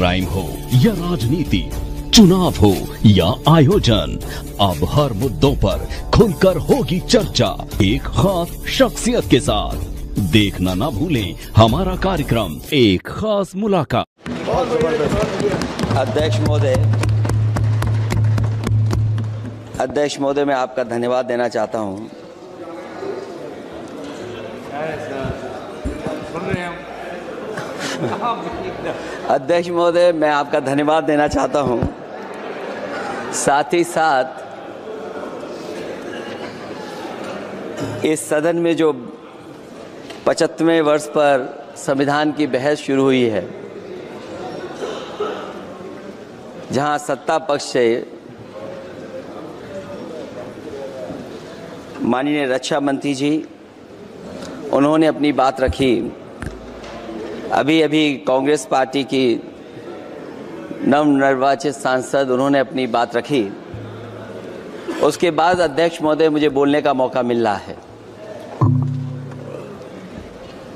Crime हो या राजनीति, चुनाव हो या आयोजन, अब हर मुद्दों पर खुलकर होगी चर्चा एक खास शख्सियत के साथ। देखना ना भूलें हमारा कार्यक्रम एक खास मुलाकात। अध्यक्ष महोदय, मैं आपका धन्यवाद देना चाहता हूं। अध्यक्ष महोदय, मैं आपका धन्यवाद देना चाहता हूं। साथ ही साथ इस सदन में जो 75वें वर्ष पर संविधान की बहस शुरू हुई है, जहां सत्ता पक्ष से माननीय रक्षा मंत्री जी उन्होंने अपनी बात रखी। अभी कांग्रेस पार्टी की नवनिर्वाचित सांसद उन्होंने अपनी बात रखी। उसके बाद अध्यक्ष महोदय मुझे बोलने का मौका मिल रहा है।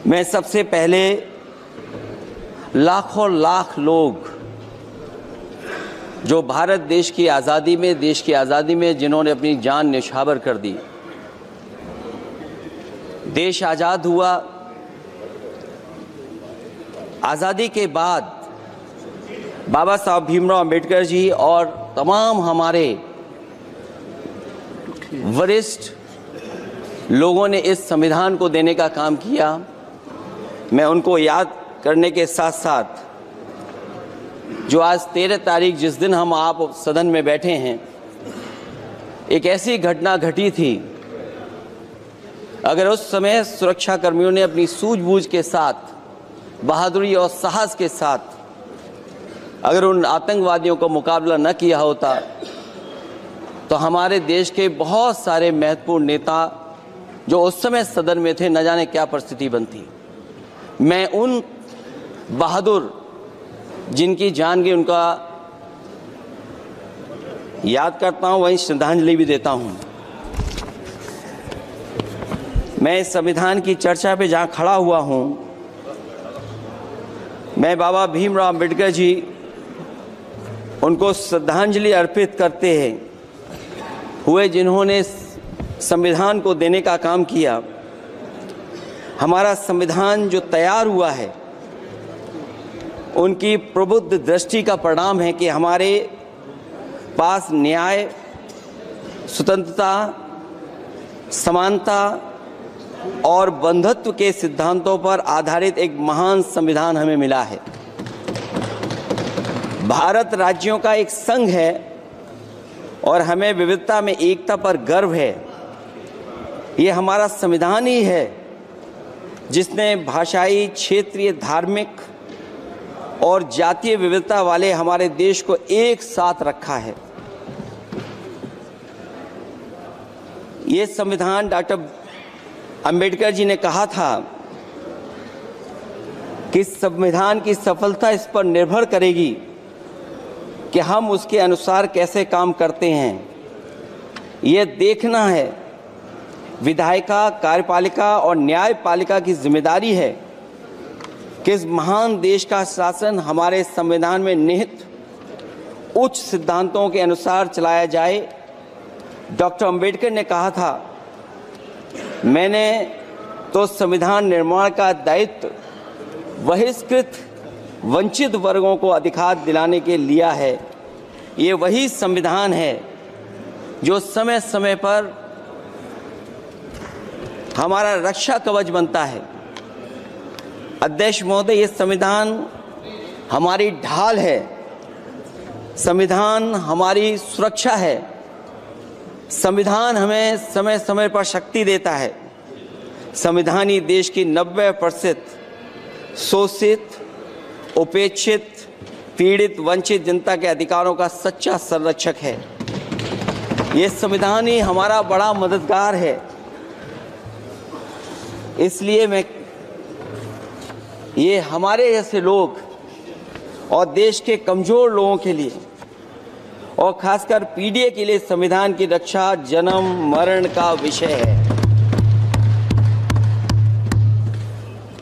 मैं सबसे पहले लाखों लाख लोग जो भारत देश की आज़ादी में जिन्होंने अपनी जान न्यौछावर कर दी, देश आज़ाद हुआ। आज़ादी के बाद बाबा साहब भीमराव अंबेडकर जी और तमाम हमारे वरिष्ठ लोगों ने इस संविधान को देने का काम किया। मैं उनको याद करने के साथ साथ जो आज 13 तारीख जिस दिन हम आप सदन में बैठे हैं, एक ऐसी घटना घटी थी, अगर उस समय सुरक्षा कर्मियों ने अपनी सूझबूझ के साथ, बहादुरी और साहस के साथ अगर उन आतंकवादियों को मुकाबला न किया होता तो हमारे देश के बहुत सारे महत्वपूर्ण नेता जो उस समय सदन में थे, न जाने क्या परिस्थिति बनती। मैं उन बहादुर जिनकी जान गई उनका याद करता हूं, वहीं श्रद्धांजलि भी देता हूं। मैं इस संविधान की चर्चा पे जहां खड़ा हुआ हूं, मैं बाबा भीमराव अंबेडकर जी उनको श्रद्धांजलि अर्पित करते हुए जिन्होंने संविधान को देने का काम किया। हमारा संविधान जो तैयार हुआ है, उनकी प्रबुद्ध दृष्टि का परिणाम है कि हमारे पास न्याय, स्वतंत्रता, समानता और बंधुत्व के सिद्धांतों पर आधारित एक महान संविधान हमें मिला है। भारत राज्यों का एक संघ है और हमें विविधता में एकता पर गर्व है। ये हमारा संविधान ही है जिसने भाषाई, क्षेत्रीय, धार्मिक और जातीय विविधता वाले हमारे देश को एक साथ रखा है। ये संविधान डॉक्टर अंबेडकर जी ने कहा था कि संविधान की सफलता इस पर निर्भर करेगी कि हम उसके अनुसार कैसे काम करते हैं। ये देखना है, विधायिका, कार्यपालिका और न्यायपालिका की जिम्मेदारी है कि इस महान देश का शासन हमारे संविधान में निहित उच्च सिद्धांतों के अनुसार चलाया जाए। डॉक्टर अंबेडकर ने कहा था, मैंने तो संविधान निर्माण का दायित्व बहिष्कृत वंचित वर्गों को अधिकार दिलाने के लिया है। ये वही संविधान है जो समय समय पर हमारा रक्षा कवच बनता है। अध्यक्ष महोदय, ये संविधान हमारी ढाल है, संविधान हमारी सुरक्षा है, संविधान हमें समय समय पर शक्ति देता है। संविधान ही देश की 90% शोषित, उपेक्षित, पीड़ित, वंचित जनता के अधिकारों का सच्चा संरक्षक है। ये संविधान ही हमारा बड़ा मददगार है। इसलिए मैं ये हमारे जैसे लोग और देश के कमजोर लोगों के लिए और खासकर पीढ़ी के लिए संविधान की रक्षा जन्म मरण का विषय है।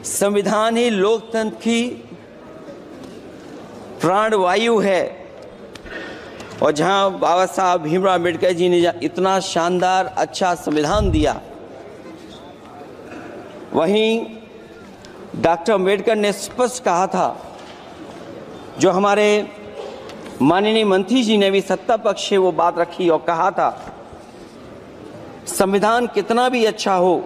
संविधान ही लोकतंत्र की प्राणवायु है, और जहां बाबा साहब भीमराव अम्बेडकर जी ने इतना शानदार अच्छा संविधान दिया, वहीं डॉक्टर अम्बेडकर ने स्पष्ट कहा था, जो हमारे माननीय मंत्री जी ने भी सत्ता पक्ष से वो बात रखी और कहा था, संविधान कितना भी अच्छा हो,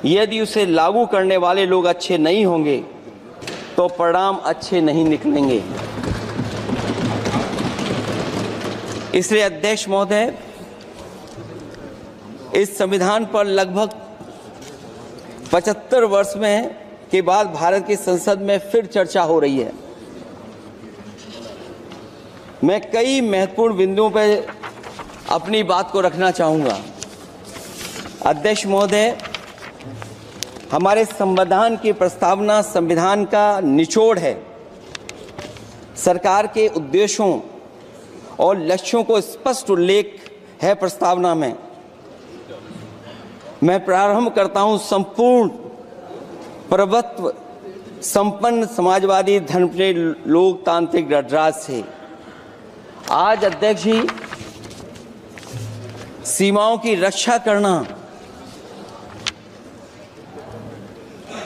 यदि उसे लागू करने वाले लोग अच्छे नहीं होंगे तो परिणाम अच्छे नहीं निकलेंगे। इसलिए अध्यक्ष महोदय, इस संविधान पर लगभग 75 वर्ष में के बाद भारत की संसद में फिर चर्चा हो रही है। मैं कई महत्वपूर्ण बिंदुओं पर अपनी बात को रखना चाहूँगा। अध्यक्ष महोदय, हमारे संविधान की प्रस्तावना संविधान का निचोड़ है। सरकार के उद्देश्यों और लक्ष्यों को स्पष्ट उल्लेख है प्रस्तावना में। मैं प्रारंभ करता हूं संपूर्ण प्रभुत्व संपन्न समाजवादी धर्मप्रिय लोकतांत्रिक गणराज्य से। आज अध्यक्ष जी, सीमाओं की रक्षा करना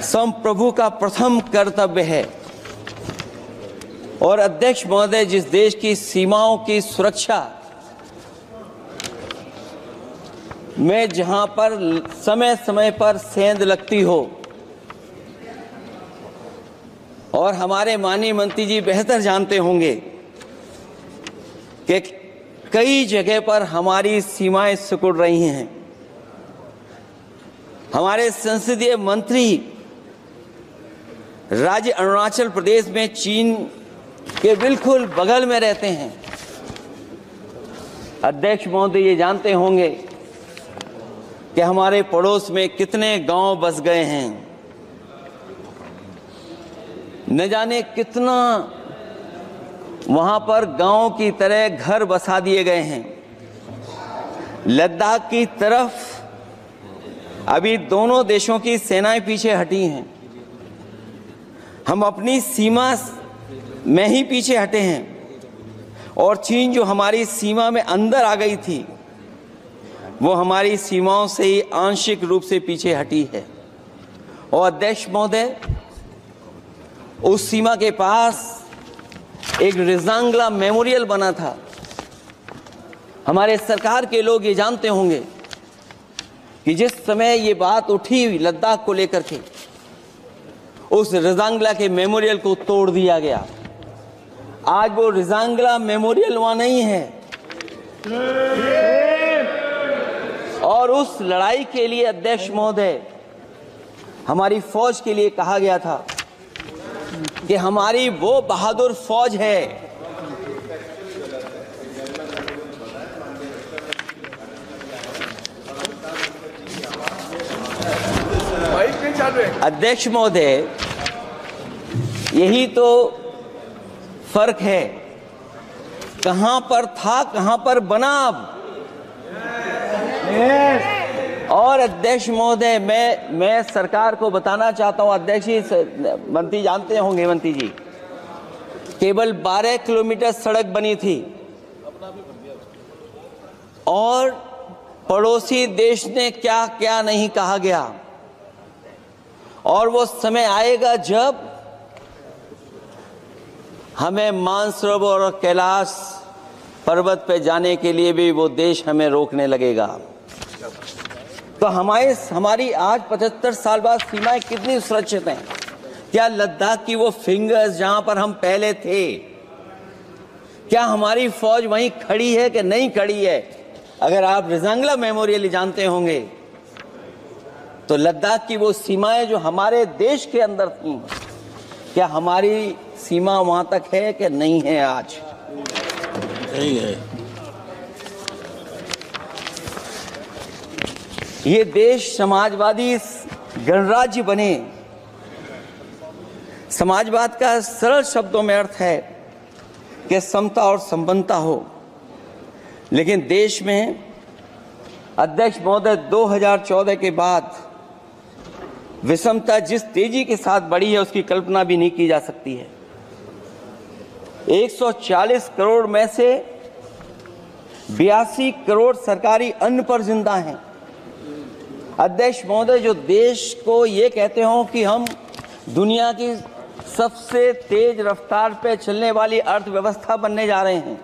संप्रभु का प्रथम कर्तव्य है। और अध्यक्ष महोदय, जिस देश की सीमाओं की सुरक्षा में जहां पर समय समय पर सेंध लगती हो, और हमारे माननीय मंत्री जी बेहतर जानते होंगे कि कई जगह पर हमारी सीमाएं सिकुड़ रही हैं। हमारे संसदीय मंत्री राज्य अरुणाचल प्रदेश में चीन के बिल्कुल बगल में रहते हैं। अध्यक्ष महोदय, ये जानते होंगे कि हमारे पड़ोस में कितने गांव बस गए हैं, न जाने कितना वहां पर गांव की तरह घर बसा दिए गए हैं। लद्दाख की तरफ अभी दोनों देशों की सेनाएं पीछे हटी हैं। हम अपनी सीमा में ही पीछे हटे हैं, और चीन जो हमारी सीमा में अंदर आ गई थी, वो हमारी सीमाओं से ही आंशिक रूप से पीछे हटी है। और अध्यक्ष महोदय, उस सीमा के पास एक रिजांगला मेमोरियल बना था। हमारे सरकार के लोग ये जानते होंगे कि जिस समय ये बात उठी लद्दाख को लेकर के, उस रिजांगला के मेमोरियल को तोड़ दिया गया। आज वो रिजांगला मेमोरियल वहां नहीं है। और उस लड़ाई के लिए अध्यक्ष महोदय, हमारी फौज के लिए कहा गया था कि हमारी वो बहादुर फौज है अध्यक्ष महोदय, यही तो फर्क है। कहां पर था, कहां पर बना अब। और अध्यक्ष महोदय, मैं सरकार को बताना चाहता हूं, अध्यक्ष जी, मंत्री जानते होंगे, मंत्री जी, केवल 12 किलोमीटर सड़क बनी थी, और पड़ोसी देश ने क्या क्या नहीं कहा गया। और वो समय आएगा जब हमें मानसरोवर और कैलाश पर्वत पे जाने के लिए भी वो देश हमें रोकने लगेगा। तो हमारी आज 75 साल बाद सीमाएं कितनी सुरक्षित हैं। क्या लद्दाख की वो फिंगर्स जहां पर हम पहले थे, क्या हमारी फौज वहीं खड़ी है कि नहीं खड़ी है? अगर आप रिजांगला मेमोरियल जानते होंगे तो लद्दाख की वो सीमाएं जो हमारे देश के अंदर थी, क्या हमारी सीमा वहां तक है कि नहीं है? आज नहीं है। ये देश समाजवादी गणराज्य बने। समाजवाद का सरल शब्दों में अर्थ है कि समता और संपन्नता हो, लेकिन देश में अध्यक्ष महोदय 2014 के बाद विषमता जिस तेजी के साथ बढ़ी है उसकी कल्पना भी नहीं की जा सकती है। 140 करोड़ में से 82 करोड़ सरकारी अन्न पर जिंदा हैं। अध्यक्ष महोदय, जो देश को ये कहते हो कि हम दुनिया की सबसे तेज रफ्तार पे चलने वाली अर्थव्यवस्था बनने जा रहे हैं,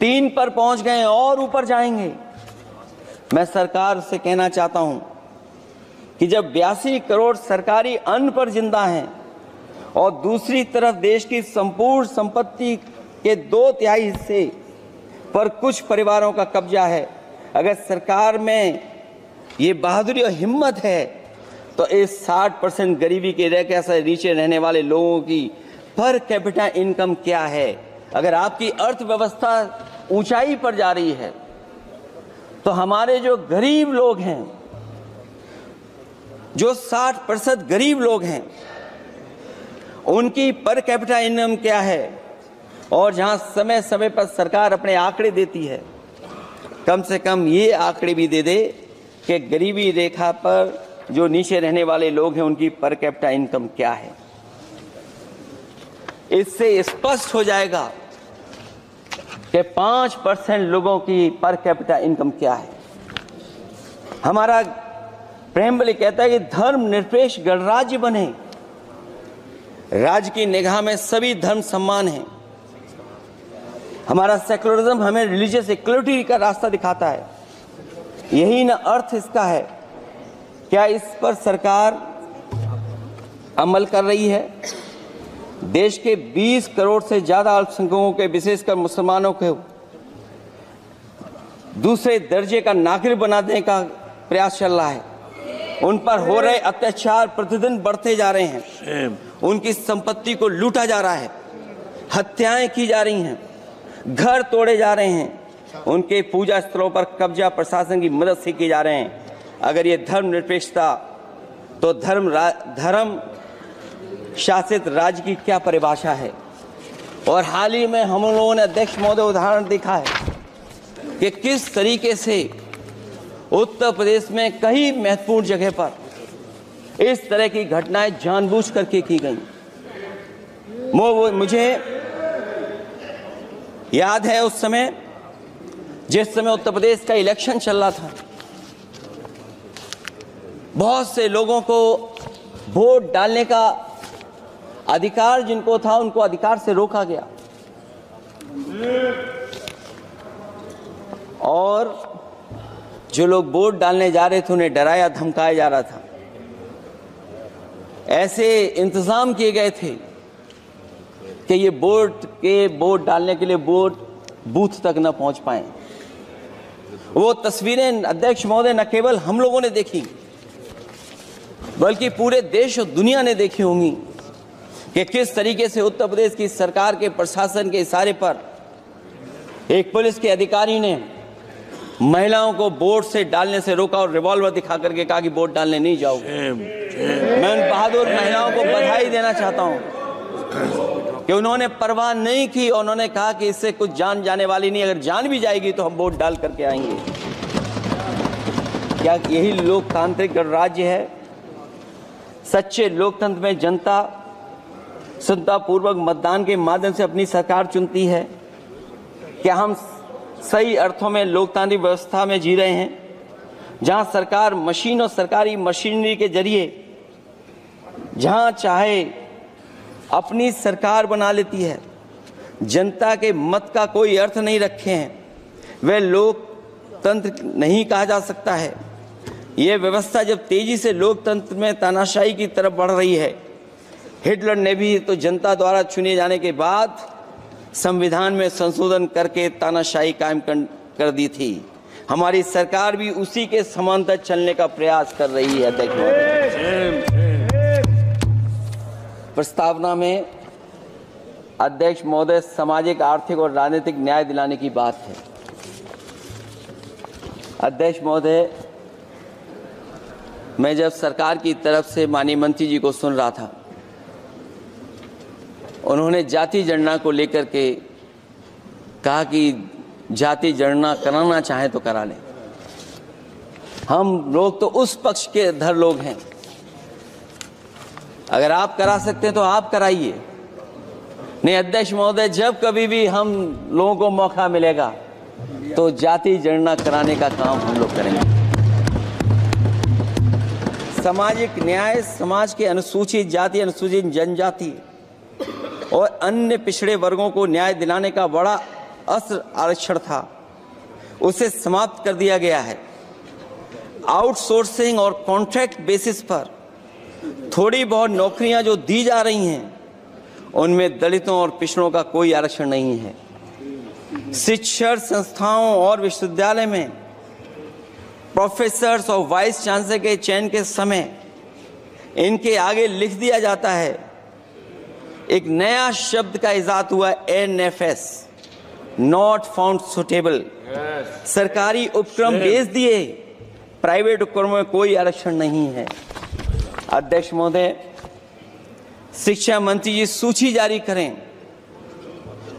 3 पर पहुंच गए और ऊपर जाएंगे। मैं सरकार से कहना चाहता हूं कि जब 82 करोड़ सरकारी अन्न पर जिंदा हैं और दूसरी तरफ देश की संपूर्ण संपत्ति के 2/3 हिस्से पर कुछ परिवारों का कब्जा है, अगर सरकार में ये बहादुरी और हिम्मत है तो इस 60% गरीबी के रेखा से नीचे रहने वाले लोगों की पर कैपिटा इनकम क्या है? अगर आपकी अर्थव्यवस्था ऊंचाई पर जा रही है तो हमारे जो गरीब लोग हैं, जो 60% गरीब लोग हैं, उनकी पर कैपिटा इनकम क्या है? और जहां समय समय पर सरकार अपने आंकड़े देती है, कम से कम ये आंकड़े भी दे दे कि गरीबी रेखा पर जो नीचे रहने वाले लोग हैं उनकी पर कैपिटा इनकम क्या है। इससे स्पष्ट हो जाएगा कि 5% लोगों की पर कैपिटा इनकम क्या है। हमारा प्रेमबली कहता है कि धर्म निरपेक्ष गणराज्य बने, राज्य की निगाह में सभी धर्म सम्मान हैं। हमारा सेकुलरिज्म हमें रिलीजियस इक्वलिटी का रास्ता दिखाता है, यही ना अर्थ इसका है। क्या इस पर सरकार अमल कर रही है? देश के 20 करोड़ से ज्यादा अल्पसंख्यकों के, विशेषकर मुसलमानों को दूसरे दर्जे का नागरिक बनाने का प्रयास चल रहा है। उन पर हो रहे अत्याचार प्रतिदिन बढ़ते जा रहे हैं, उनकी संपत्ति को लूटा जा रहा है, हत्याएं की जा रही हैं, घर तोड़े जा रहे हैं, उनके पूजा स्थलों पर कब्जा प्रशासन की मदद से किए जा रहे हैं। अगर ये धर्म निरपेक्षता तो धर्म शासित राज्य की क्या परिभाषा है? और हाल ही में हम लोगों ने अध्यक्ष महोदय उदाहरण देखा है कि किस तरीके से उत्तर प्रदेश में कई महत्वपूर्ण जगह पर इस तरह की घटनाएं जानबूझ करके की गई। मुझे याद है उस समय, जिस समय उत्तर प्रदेश का इलेक्शन चल रहा था, बहुत से लोगों को वोट डालने का अधिकार जिनको था उनको अधिकार से रोका गया और जो लोग वोट डालने जा रहे थे उन्हें डराया धमकाया जा रहा था। ऐसे इंतजाम किए गए थे कि ये वोट डालने के लिए वोट बूथ तक न पहुंच पाए। वो तस्वीरें अध्यक्ष महोदय न केवल हम लोगों ने देखी बल्कि पूरे देश और दुनिया ने देखी होंगी कि किस तरीके से उत्तर प्रदेश की सरकार के प्रशासन के इशारे पर एक पुलिस के अधिकारी ने महिलाओं को वोट से डालने से रोका और रिवॉल्वर दिखा करके कहा कि वोट डालने नहीं जाओगे। मैं उन बहादुर महिलाओं को बधाई देना चाहता हूं कि उन्होंने परवाह नहीं की और उन्होंने कहा कि इससे कुछ जान जाने वाली नहीं, अगर जान भी जाएगी तो हम वोट डाल करके आएंगे। क्या यही लोकतांत्रिक गणराज्य है? सच्चे लोकतंत्र में जनता संतापूर्वक मतदान के माध्यम से अपनी सरकार चुनती है। क्या हम सही अर्थों में लोकतांत्रिक व्यवस्था में जी रहे हैं, जहां सरकार मशीन और सरकारी मशीनरी के जरिए जहां चाहे अपनी सरकार बना लेती है, जनता के मत का कोई अर्थ नहीं रखे हैं, वह लोकतंत्र नहीं कहा जा सकता है। यह व्यवस्था जब तेजी से लोकतंत्र में तानाशाही की तरफ बढ़ रही है, हिटलर ने भी तो जनता द्वारा चुने जाने के बाद संविधान में संशोधन करके तानाशाही कायम कर दी थी। हमारी सरकार भी उसी के समांतर चलने का प्रयास कर रही है। प्रस्तावना में अध्यक्ष महोदय सामाजिक, आर्थिक और राजनीतिक न्याय दिलाने की बात है। अध्यक्ष महोदय, मैं जब सरकार की तरफ से माननीय मंत्री जी को सुन रहा था, उन्होंने जाति जनगणना को लेकर के कहा कि जाति जनगणना कराना चाहें तो करा लें। हम लोग तो उस पक्ष के धर लोग हैं, अगर आप करा सकते हैं तो आप कराइए। नहीं अध्यक्ष महोदय, जब कभी भी हम लोगों को मौका मिलेगा तो जाति जनगणना कराने का काम हम लोग करेंगे। सामाजिक न्याय समाज के अनुसूचित जाति, अनुसूचित जनजाति और अन्य पिछड़े वर्गों को न्याय दिलाने का बड़ा अस्त्र आरक्षण था, उसे समाप्त कर दिया गया है। आउटसोर्सिंग और कॉन्ट्रैक्ट बेसिस पर थोड़ी बहुत नौकरियां जो दी जा रही हैं, उनमें दलितों और पिछड़ों का कोई आरक्षण नहीं है। शिक्षण संस्थाओं और विश्वविद्यालय में प्रोफेसर्स और वाइस चांसलर के चयन के समय इनके आगे लिख दिया जाता है, एक नया शब्द का इजाद हुआ, NFS, नॉट फाउंड सुटेबल। सरकारी उपक्रम भेज दिए, प्राइवेट उपक्रमों में कोई आरक्षण नहीं है। अध्यक्ष महोदय, शिक्षा मंत्री जी सूची जारी करें,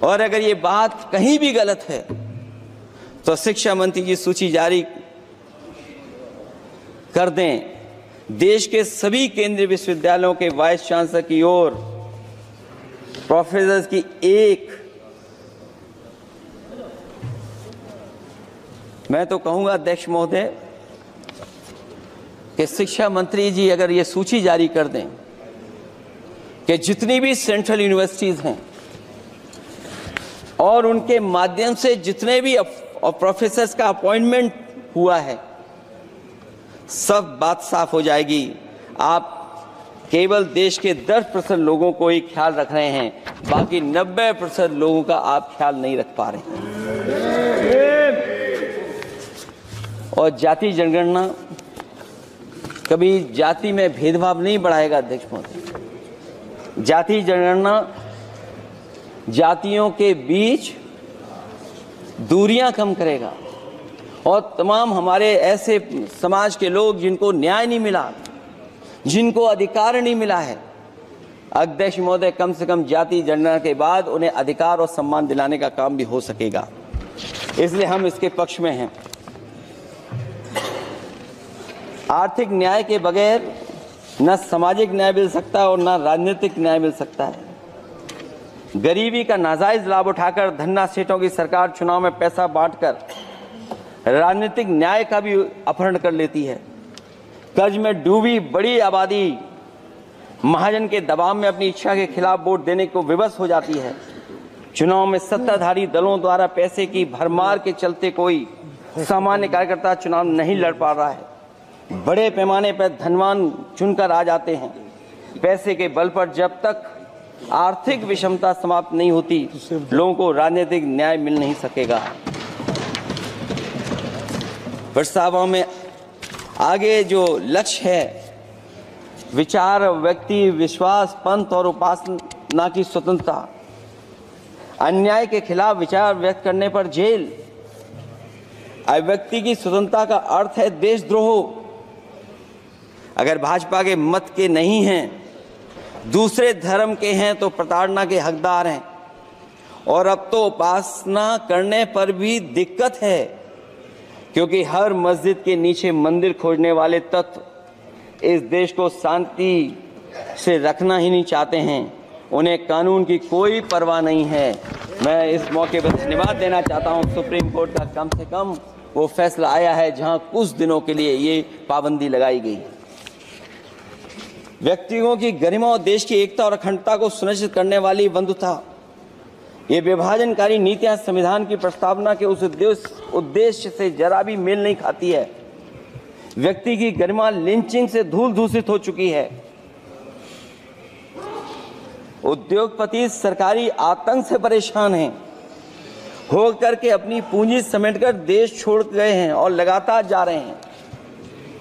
और अगर ये बात कहीं भी गलत है तो शिक्षा मंत्री जी सूची जारी कर दें। देश के सभी केंद्रीय विश्वविद्यालयों के वाइस चांसलर की ओर प्रोफेसर्स की एक, मैं तो कहूंगा अध्यक्ष महोदय कि शिक्षा मंत्री जी अगर ये सूची जारी कर दें कि जितनी भी सेंट्रल यूनिवर्सिटीज हैं और उनके माध्यम से जितने भी प्रोफेसर्स का अपॉइंटमेंट हुआ है, सब बात साफ हो जाएगी। आप केवल देश के 10% लोगों को ही ख्याल रख रहे हैं, बाकी 90% लोगों का आप ख्याल नहीं रख पा रहे हैं। और जाति जनगणना कभी जाति में भेदभाव नहीं बढ़ाएगा अध्यक्ष महोदय। जाति जनगणना जातियों के बीच दूरियां कम करेगा और तमाम हमारे ऐसे समाज के लोग जिनको न्याय नहीं मिला, जिनको अधिकार नहीं मिला है, अध्यक्ष महोदय कम से कम जाति जनगणना के बाद उन्हें अधिकार और सम्मान दिलाने का काम भी हो सकेगा। इसलिए हम इसके पक्ष में हैं। आर्थिक न्याय के बगैर न सामाजिक न्याय मिल सकता है और न राजनीतिक न्याय मिल सकता है। गरीबी का नाजायज लाभ उठाकर धन्ना सेठों की सरकार चुनाव में पैसा बांटकर राजनीतिक न्याय का भी अपहरण कर लेती है। कर्ज में डूबी बड़ी आबादी महाजन के दबाव में अपनी इच्छा के खिलाफ वोट देने को विवश हो जाती है। चुनाव में सत्ताधारी दलों द्वारा पैसे की भरमार के चलते कोई सामान्य कार्यकर्ता चुनाव नहीं लड़ पा रहा है। बड़े पैमाने पर धनवान चुनकर आ जाते हैं। पैसे के बल पर जब तक आर्थिक विषमता समाप्त नहीं होती, लोगों को राजनीतिक न्याय मिल नहीं सकेगा। प्रस्तावों में आगे जो लक्ष्य है, विचार, व्यक्ति, विश्वास, पंथ और उपासना की स्वतंत्रता, अन्याय के खिलाफ विचार व्यक्त करने पर जेल, अभिव्यक्ति की स्वतंत्रता का अर्थ है देशद्रोह। अगर भाजपा के मत के नहीं हैं, दूसरे धर्म के हैं तो प्रताड़ना के हकदार हैं। और अब तो उपासना करने पर भी दिक्कत है, क्योंकि हर मस्जिद के नीचे मंदिर खोजने वाले तत्व इस देश को शांति से रखना ही नहीं चाहते हैं। उन्हें कानून की कोई परवाह नहीं है। मैं इस मौके पर धन्यवाद देना चाहता हूं सुप्रीम कोर्ट का, कम से कम वो फैसला आया है जहां कुछ दिनों के लिए ये पाबंदी लगाई गई। व्यक्तियों की गरिमा और देश की एकता और अखंडता को सुनिश्चित करने वाली बंधुता, ये विभाजनकारी नीतियां संविधान की प्रस्तावना के उस उद्देश्य से जरा भी मेल नहीं खाती है। व्यक्ति की गरिमा लिंचिंग से धूल दूषित हो चुकी है। उद्योगपति सरकारी आतंक से परेशान हैं, हो करके अपनी पूंजी समेटकर देश छोड़ गए हैं और लगातार जा रहे हैं।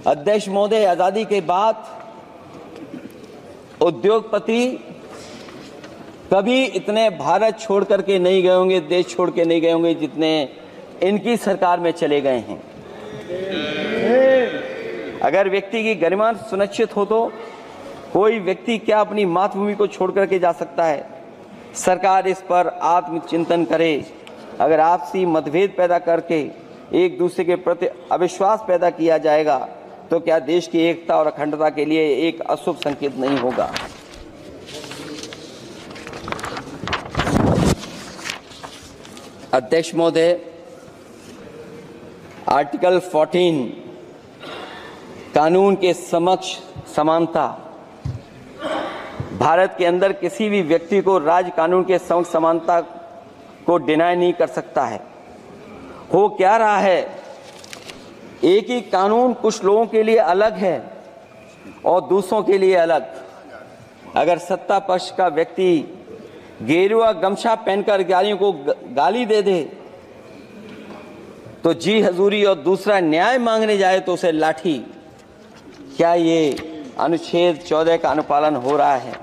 अध्यक्ष महोदय, आजादी के बाद उद्योगपति कभी इतने भारत छोड़ करके नहीं गए होंगे, देश छोड़ के नहीं गए होंगे जितने इनकी सरकार में चले गए हैं। अगर व्यक्ति की गरिमा सुनिश्चित हो तो कोई व्यक्ति क्या अपनी मातृभूमि को छोड़ करके जा सकता है। सरकार इस पर आत्मचिंतन करे। अगर आपसी मतभेद पैदा करके एक दूसरे के प्रति अविश्वास पैदा किया जाएगा तो क्या देश की एकता और अखंडता के लिए एक अशुभ संकेत नहीं होगा। अध्यक्ष महोदय, आर्टिकल 14 कानून के समक्ष समानता, भारत के अंदर किसी भी व्यक्ति को राज्य कानून के समक्ष समानता को डिनाई नहीं कर सकता है। हो क्या रहा है, एक ही कानून कुछ लोगों के लिए अलग है और दूसरों के लिए अलग। अगर सत्ता पक्ष का व्यक्ति गेरुआ गमछा पहनकर अधिकारियों को गाली दे दे तो जी हजूरी और दूसरा न्याय मांगने जाए तो उसे लाठी। क्या ये अनुच्छेद 14 का अनुपालन हो रहा है?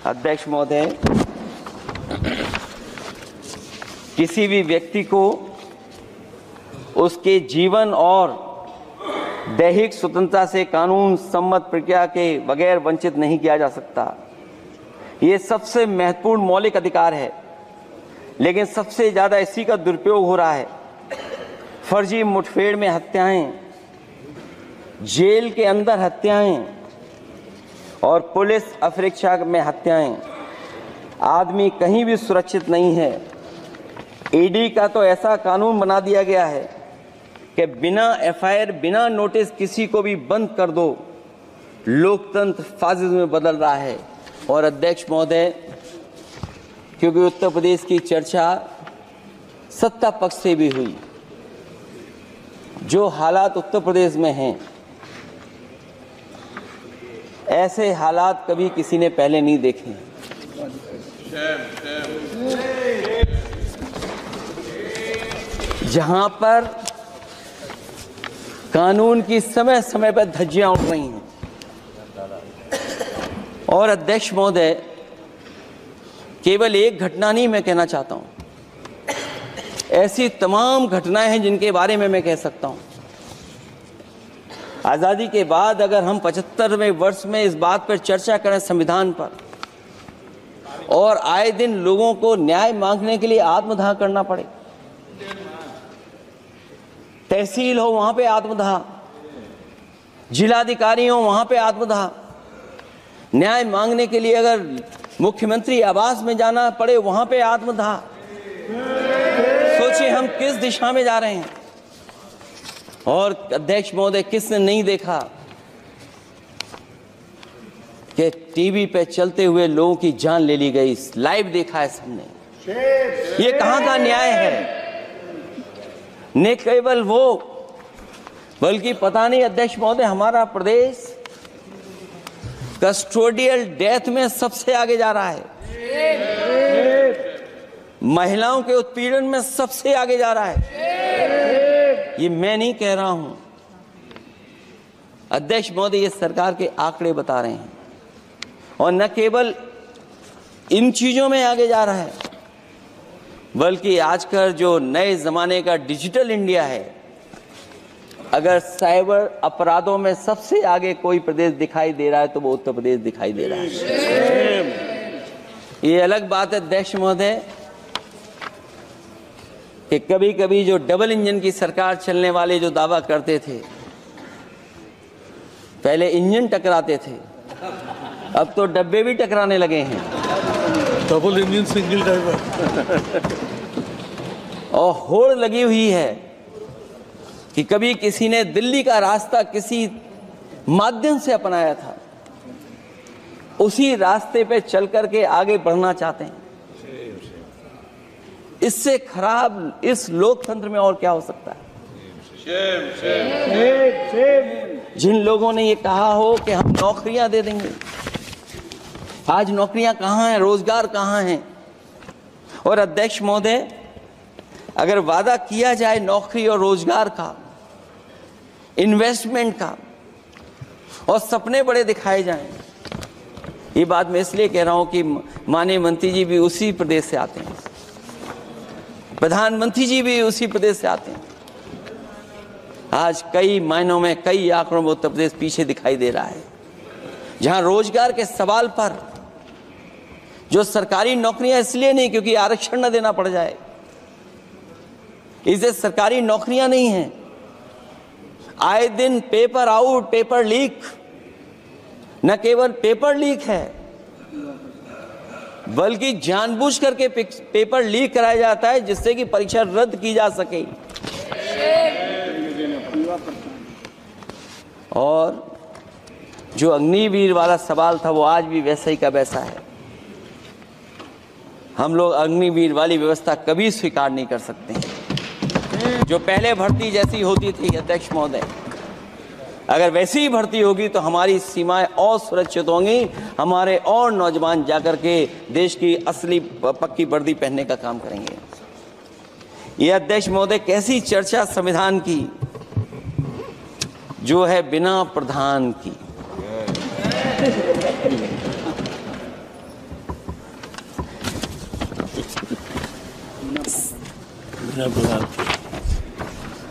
अध्यक्ष महोदय, किसी भी व्यक्ति को उसके जीवन और दैहिक स्वतंत्रता से कानून सम्मत प्रक्रिया के बगैर वंचित नहीं किया जा सकता। ये सबसे महत्वपूर्ण मौलिक अधिकार है, लेकिन सबसे ज्यादा इसी का दुरुपयोग हो रहा है। फर्जी मुठभेड़ में हत्याएं, जेल के अंदर हत्याएं और पुलिस अफरीक्षा में हत्याएं। आदमी कहीं भी सुरक्षित नहीं है। ईडी का तो ऐसा कानून बना दिया गया है कि बिना एफआईआर, बिना नोटिस किसी को भी बंद कर दो। लोकतंत्र फासिज्म में बदल रहा है। और अध्यक्ष महोदय, क्योंकि उत्तर प्रदेश की चर्चा सत्ता पक्ष से भी हुई, जो हालात उत्तर प्रदेश में हैं, ऐसे हालात कभी किसी ने पहले नहीं देखे। जहां पर कानून की समय समय पर धज्जियां उड़ रही हैं। और अध्यक्ष महोदय, केवल एक घटना नहीं मैं कहना चाहता हूं, ऐसी तमाम घटनाएं हैं जिनके बारे में मैं कह सकता हूं। आजादी के बाद अगर हम 75वें वर्ष में इस बात पर चर्चा करें संविधान पर, और आए दिन लोगों को न्याय मांगने के लिए आत्मदाह करना पड़े, तहसील हो वहां पे आत्मदाह, जिलाधिकारी हो वहां पे आत्मदाह, न्याय मांगने के लिए अगर मुख्यमंत्री आवास में जाना पड़े वहां पे आत्मदाह। सोचिए हम किस दिशा में जा रहे हैं। और अध्यक्ष महोदय, किसने नहीं देखा कि टीवी पे चलते हुए लोगों की जान ले ली गई? लाइव देखा है सबने। ये कहां का न्याय है? न केवल वो, बल्कि पता नहीं अध्यक्ष महोदय, हमारा प्रदेश कस्टोडियल डेथ में सबसे आगे जा रहा है, महिलाओं के उत्पीड़न में सबसे आगे जा रहा है। ये मैं नहीं कह रहा हूं, अध्यक्ष महोदय, ये सरकार के आंकड़े बता रहे हैं। और न केवल इन चीजों में आगे जा रहा है, बल्कि आजकल जो नए जमाने का डिजिटल इंडिया है, अगर साइबर अपराधों में सबसे आगे कोई प्रदेश दिखाई दे रहा है तो वो उत्तर प्रदेश दिखाई दे रहा है। ये अलग बात है अध्यक्ष महोदय कि कभी कभी जो डबल इंजन की सरकार चलने वाले जो दावा करते थे, पहले इंजन टकराते थे, अब तो डब्बे भी टकराने लगे हैं। Double engine single driver. और होड़ लगी हुई है कि कभी किसी ने दिल्ली का रास्ता किसी माध्यम से अपनाया था, उसी रास्ते पे चल करके आगे बढ़ना चाहते हैं। इससे खराब इस लोकतंत्र में और क्या हो सकता है? जिन लोगों ने ये कहा हो कि हम नौकरियां दे देंगे, आज नौकरियां कहां हैं? रोजगार कहां हैं? और अध्यक्ष महोदय, अगर वादा किया जाए नौकरी और रोजगार का, इन्वेस्टमेंट का, और सपने बड़े दिखाए जाएं, ये बात मैं इसलिए कह रहा हूं कि माननीय मंत्री जी भी उसी प्रदेश से आते हैं, प्रधानमंत्री जी भी उसी प्रदेश से आते हैं। आज कई मायनों में, कई आंकड़ों में उत्तर प्रदेश पीछे दिखाई दे रहा है। जहां रोजगार के सवाल पर जो सरकारी नौकरियां इसलिए नहीं क्योंकि आरक्षण न देना पड़ जाए, इसे सरकारी नौकरियां नहीं हैं। आए दिन पेपर आउट, पेपर लीक, न केवल पेपर लीक है, बल्कि जानबूझ करके पेपर लीक कराया जाता है जिससे कि परीक्षा रद्द की जा सके। और जो अग्निवीर वाला सवाल था वो आज भी वैसा ही का वैसा है। हम लोग अग्निवीर वाली व्यवस्था कभी स्वीकार नहीं कर सकते हैं। जो पहले भर्ती जैसी होती थी अध्यक्ष महोदय, अगर वैसी ही भर्ती होगी तो हमारी सीमाएं और सुरक्षित होंगी, हमारे और नौजवान जाकर के देश की असली पक्की वर्दी पहनने का काम करेंगे। ये अध्यक्ष महोदय कैसी चर्चा संविधान की जो है बिना प्रधान की।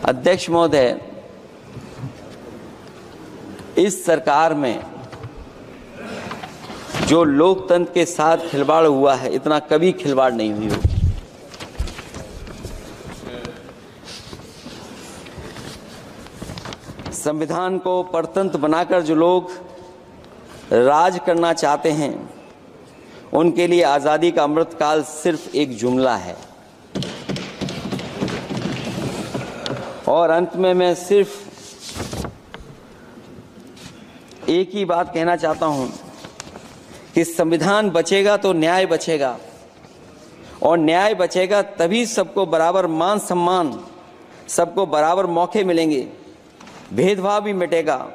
अध्यक्ष महोदय, इस सरकार में जो लोकतंत्र के साथ खिलवाड़ हुआ है, इतना कभी खिलवाड़ नहीं हुई होगी। संविधान को परतंत्र बनाकर जो लोग राज करना चाहते हैं, उनके लिए आजादी का अमृतकाल सिर्फ एक जुमला है। और अंत में मैं सिर्फ एक ही बात कहना चाहता हूं कि संविधान बचेगा तो न्याय बचेगा, और न्याय बचेगा तभी सबको बराबर मान सम्मान, सबको बराबर मौके मिलेंगे, भेदभाव भी मिटेगा।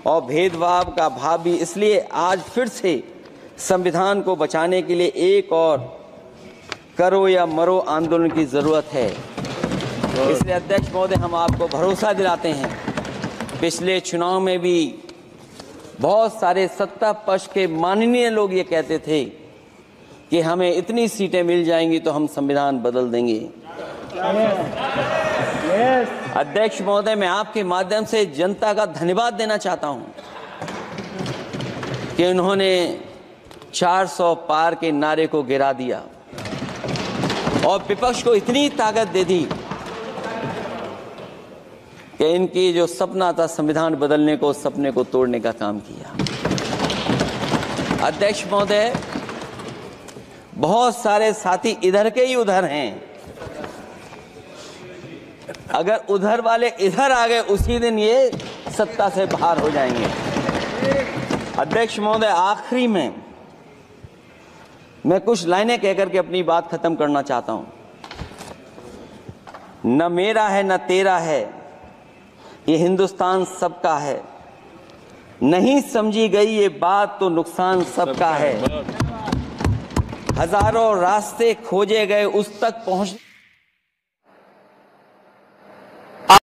और भेदभाव का भाव भी इसलिए आज फिर से संविधान को बचाने के लिए एक और करो या मरो आंदोलन की जरूरत है। इसलिए अध्यक्ष महोदय, हम आपको भरोसा दिलाते हैं, पिछले चुनाव में भी बहुत सारे सत्ता पक्ष के माननीय लोग ये कहते थे कि हमें इतनी सीटें मिल जाएंगी तो हम संविधान बदल देंगे। अध्यक्ष महोदय, मैं आपके माध्यम से जनता का धन्यवाद देना चाहता हूं कि उन्होंने 400 पार के नारे को गिरा दिया और विपक्ष को इतनी ताकत दे दी कि इनकी जो सपना था संविधान बदलने को, उस सपने को तोड़ने का काम किया। अध्यक्ष महोदय, बहुत सारे साथी इधर के ही उधर हैं, अगर उधर वाले इधर आ गए उसी दिन ये सत्ता से बाहर हो जाएंगे। अध्यक्ष महोदय, आखिरी में मैं कुछ लाइनें कहकर के अपनी बात खत्म करना चाहता हूं। न मेरा है न तेरा है, ये हिंदुस्तान सबका है। नहीं समझी गई ये बात तो नुकसान सबका है। हजारों रास्ते खोजे गए उस तक पहुंच